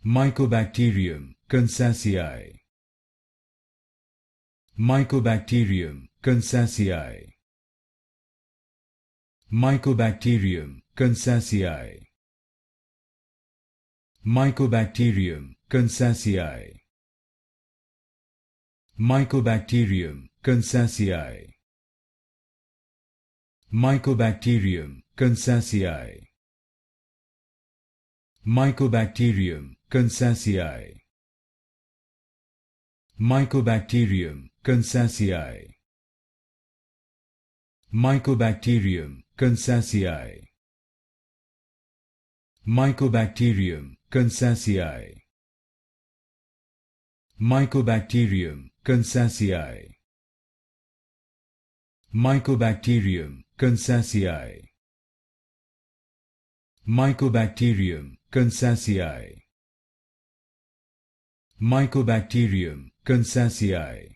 Mycobacterium Kansasii. Mycobacterium Kansasii. Mycobacterium Kansasii. Mycobacterium Kansasii. Mycobacterium Kansasii. Mycobacterium Kansasii. Mycobacterium Kansasii. Mycobacterium Kansasii. Mycobacterium Kansasii. Mycobacterium Kansasii. Mycobacterium Kansasii. Mycobacterium Kansasii. Mycobacterium Kansasii. Mycobacterium Kansasii.